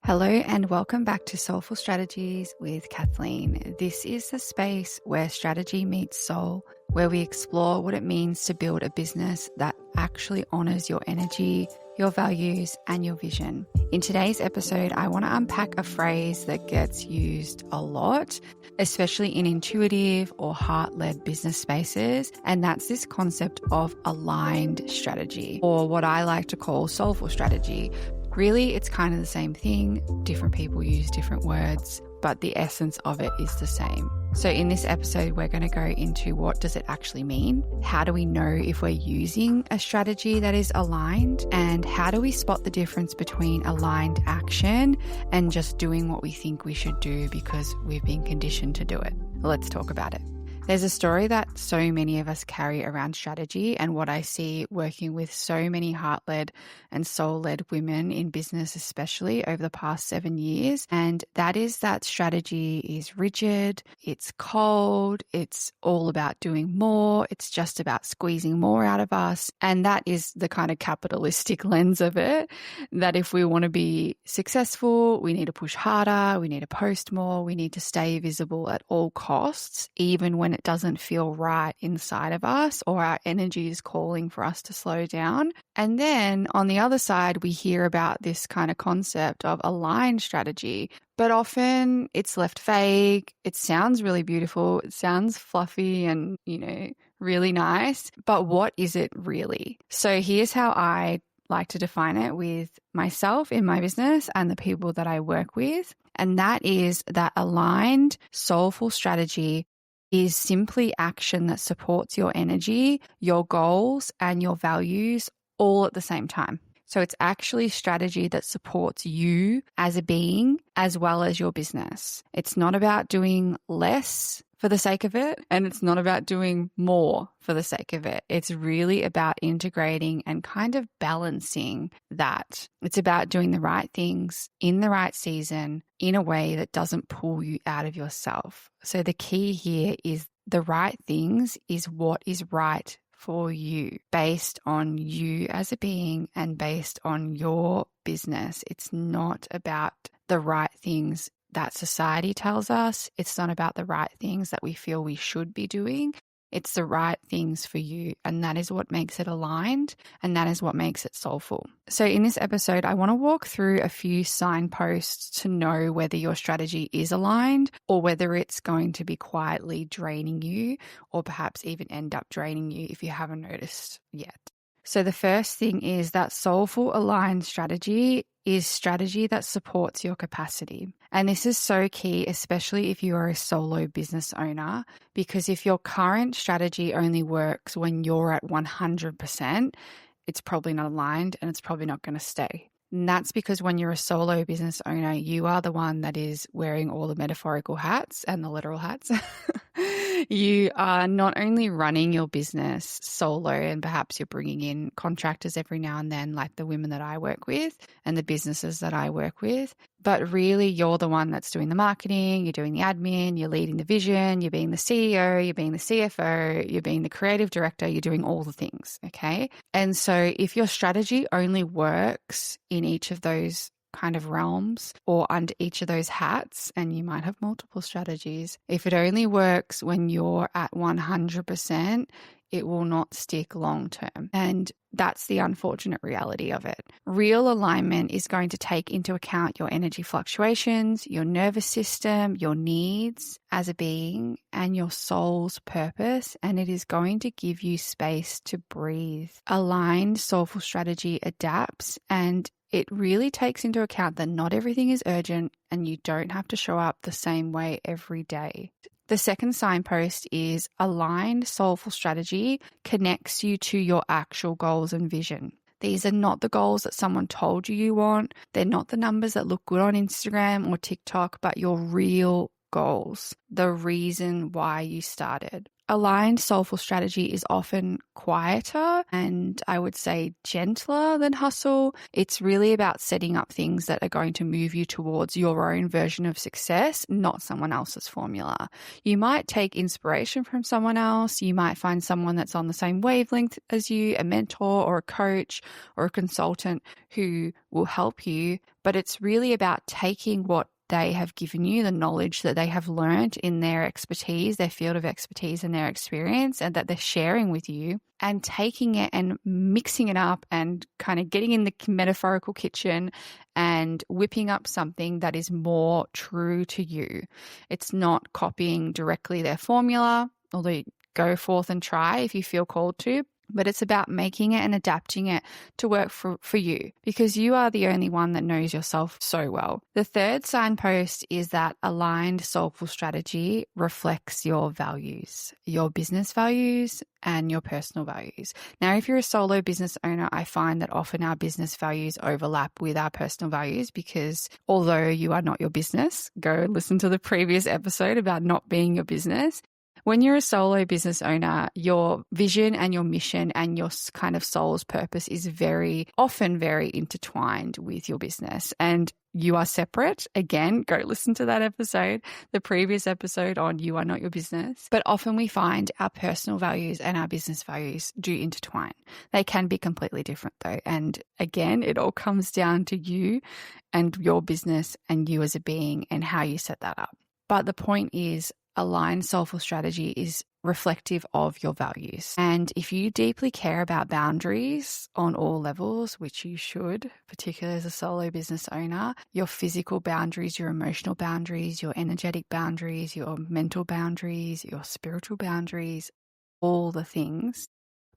Hello and welcome back to Soulful Strategies with Kathleen. This is the space where strategy meets soul, where we explore what it means to build a business that actually honors your energy, your values, and your vision. In today's episode, I want to unpack a phrase that gets used a lot, especially in intuitive or heart-led business spaces, and that's this concept of aligned strategy, or what I like to call soulful strategy. Really, it's kind of the same thing. Different people use different words, but the essence of it is the same. So in this episode, we're going to go into what does it actually mean? How do we know if we're using a strategy that is aligned? And how do we spot the difference between aligned action and just doing what we think we should do because we've been conditioned to do it? Let's talk about it. There's a story that so many of us carry around strategy, and what I see working with so many heart-led and soul-led women in business, especially over the past 7 years. And that is that strategy is rigid, it's cold, it's all about doing more, it's just about squeezing more out of us. And that is the kind of capitalistic lens of it, that if we want to be successful, we need to push harder, we need to post more, we need to stay visible at all costs, even when it doesn't feel right inside of us or our energy is calling for us to slow down. And then on the other side, we hear about this kind of concept of aligned strategy, but often it's left vague. It sounds really beautiful. It sounds fluffy and, really nice. But what is it really? So here's how I like to define it with myself in my business and the people that I work with. And that is that aligned, soulful strategy is simply action that supports your energy, your goals, and your values all at the same time. So it's actually strategy that supports you as a being as well as your business. It's not about doing less for the sake of it, and it's not about doing more for the sake of it. It's really about integrating and kind of balancing that. It's about doing the right things in the right season in a way that doesn't pull you out of yourself. So the key here is the right things is what is right for you, based on you as a being and based on your business. It's not about the right things that society tells us. It's not about the right things that we feel we should be doing. It's the right things for you. And that is what makes it aligned. And that is what makes it soulful. So in this episode, I want to walk through a few signposts to know whether your strategy is aligned or whether it's going to be quietly draining you or perhaps even end up draining you if you haven't noticed yet. So the first thing is that soulful aligned strategy is strategy that supports your capacity. And this is so key, especially if you are a solo business owner, because if your current strategy only works when you're at 100%, it's probably not aligned and it's probably not going to stay. And that's because when you're a solo business owner, you are the one that is wearing all the metaphorical hats and the literal hats. You are not only running your business solo, and perhaps you're bringing in contractors every now and then, like the women that I work with and the businesses that I work with, but really you're the one that's doing the marketing, you're doing the admin, you're leading the vision, you're being the CEO, you're being the CFO, you're being the creative director, you're doing all the things, okay? And so if your strategy only works in each of those kind of realms or under each of those hats, and you might have multiple strategies, if it only works when you're at 100%, it will not stick long term. And that's the unfortunate reality of it. Real alignment is going to take into account your energy fluctuations, your nervous system, your needs as a being, and your soul's purpose, and it is going to give you space to breathe. Aligned soulful strategy adapts, and it really takes into account that not everything is urgent and you don't have to show up the same way every day. The second signpost is aligned soulful strategy connects you to your actual goals and vision. These are not the goals that someone told you want. They're not the numbers that look good on Instagram or TikTok, but your real goals, the reason why you started. Aligned soulful strategy is often quieter and I would say gentler than hustle. It's really about setting up things that are going to move you towards your own version of success, not someone else's formula. You might take inspiration from someone else. You might find someone that's on the same wavelength as you, a mentor or a coach or a consultant who will help you. But it's really about taking what they have given you, the knowledge that they have learned in their expertise, their field of expertise and their experience, and that they're sharing with you, and taking it and mixing it up and kind of getting in the metaphorical kitchen and whipping up something that is more true to you. It's not copying directly their formula, although go forth and try if you feel called to. But it's about making it and adapting it to work for you, because you are the only one that knows yourself so well. The third signpost is that aligned soulful strategy reflects your values, your business values and your personal values. Now, if you're a solo business owner, I find that often our business values overlap with our personal values, because although you are not your business, go listen to the previous episode about not being your business. When you're a solo business owner, your vision and your mission and your kind of soul's purpose is often very intertwined with your business, and you are separate. Again, go listen to that episode, the previous episode on You Are Not Your Business. But often we find our personal values and our business values do intertwine. They can be completely different though. And again, it all comes down to you and your business and you as a being and how you set that up. But the point is, aligned soulful strategy is reflective of your values. And if you deeply care about boundaries on all levels, which you should, particularly as a solo business owner, your physical boundaries, your emotional boundaries, your energetic boundaries, your mental boundaries, your spiritual boundaries, all the things.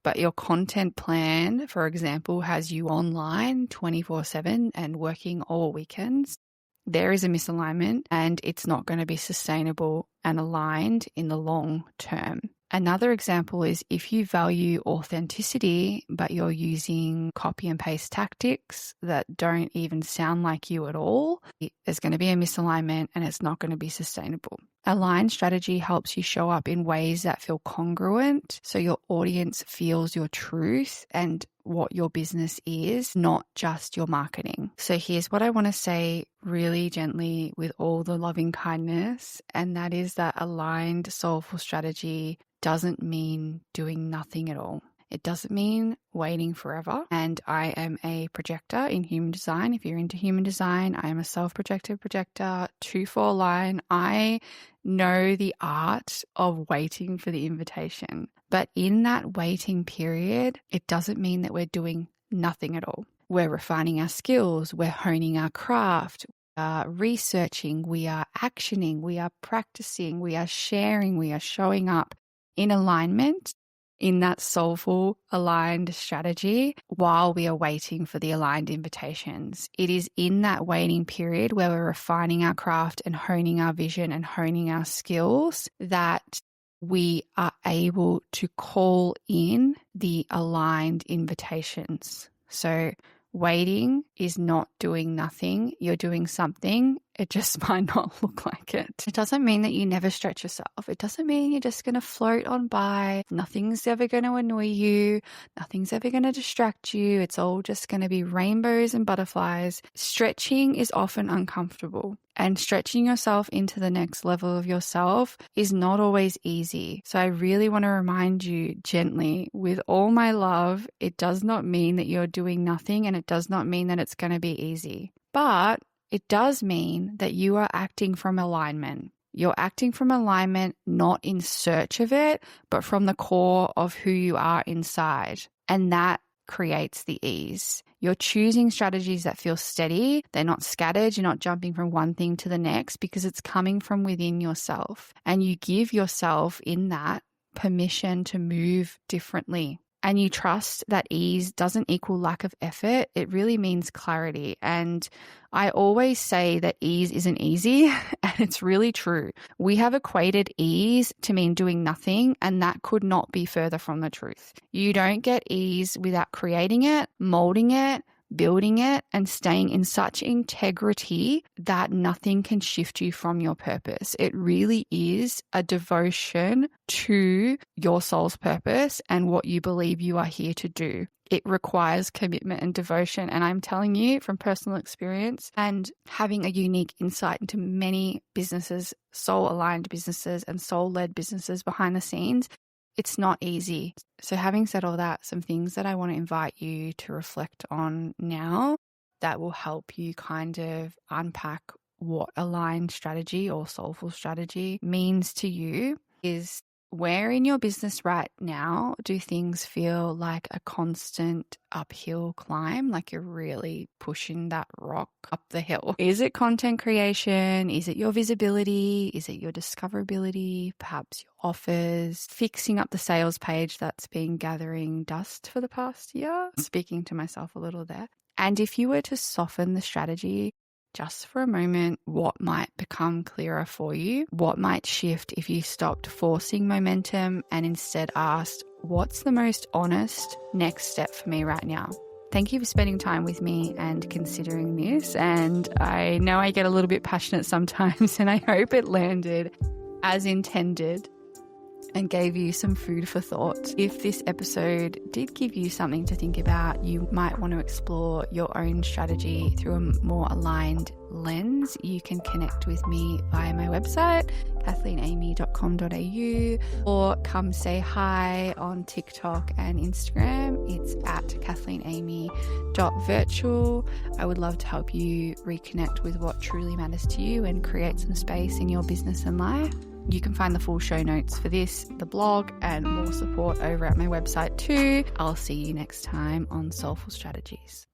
But your content plan, for example, has you online 24/7 and working all weekends. There is a misalignment and it's not going to be sustainable and aligned in the long term. Another example is if you value authenticity, but you're using copy and paste tactics that don't even sound like you at all, there's going to be a misalignment and it's not going to be sustainable. Aligned strategy helps you show up in ways that feel congruent, so your audience feels your truth and what your business is, not just your marketing. So here's what I want to say really gently with all the loving kindness, and that is that aligned soulful strategy doesn't mean doing nothing at all. It doesn't mean waiting forever. And I am a projector in human design. If you're into human design, I am a self-projected projector, 2-4 line. I know the art of waiting for the invitation. But in that waiting period, it doesn't mean that we're doing nothing at all. We're refining our skills. We're honing our craft. We are researching. We are actioning. We are practicing. We are sharing. We are showing up in alignment in that soulful aligned strategy while we are waiting for the aligned invitations. It is in that waiting period where we're refining our craft and honing our vision and honing our skills that we are able to call in the aligned invitations. So waiting is not doing nothing. You're doing something. It just might not look like it. It doesn't mean that you never stretch yourself. It doesn't mean you're just going to float on by. Nothing's ever going to annoy you. Nothing's ever going to distract you. It's all just going to be rainbows and butterflies. Stretching is often uncomfortable, and stretching yourself into the next level of yourself is not always easy. So I really want to remind you gently, with all my love, it does not mean that you're doing nothing, and it does not mean that it's going to be easy. But it does mean that you are acting from alignment. You're acting from alignment, not in search of it, but from the core of who you are inside. And that creates the ease. You're choosing strategies that feel steady. They're not scattered. You're not jumping from one thing to the next because it's coming from within yourself. And you give yourself in that permission to move differently. And you trust that ease doesn't equal lack of effort. It really means clarity. And I always say that ease isn't easy, and it's really true. We have equated ease to mean doing nothing, and that could not be further from the truth. You don't get ease without creating it, molding it, building it and staying in such integrity that nothing can shift you from your purpose. It really is a devotion to your soul's purpose and what you believe you are here to do. It requires commitment and devotion. And I'm telling you from personal experience and having a unique insight into many businesses, soul-aligned businesses and soul-led businesses behind the scenes, it's not easy. So having said all that, some things that I want to invite you to reflect on now that will help you kind of unpack what aligned strategy or soulful strategy means to you is, where in your business right now do things feel like a constant uphill climb, like you're really pushing that rock up the hill? Is it content creation? Is it your visibility? Is it your discoverability? Perhaps your offers? Fixing up the sales page that's been gathering dust for the past year? Speaking to myself a little there. And if you were to soften the strategy just for a moment, what might become clearer for you? What might shift if you stopped forcing momentum and instead asked, what's the most honest next step for me right now? Thank you for spending time with me and considering this. And I know I get a little bit passionate sometimes, and I hope it landed as intended and gave you some food for thought. If this episode did give you something to think about, you might want to explore your own strategy through a more aligned lens. You can connect with me via my website, kathleenamy.com.au, or come say hi on TikTok and Instagram. It's at kathleenamy.virtual. I would love to help you reconnect with what truly matters to you and create some space in your business and life. You can find the full show notes for this, the blog, and more support over at my website too. I'll see you next time on Soulful Strategies.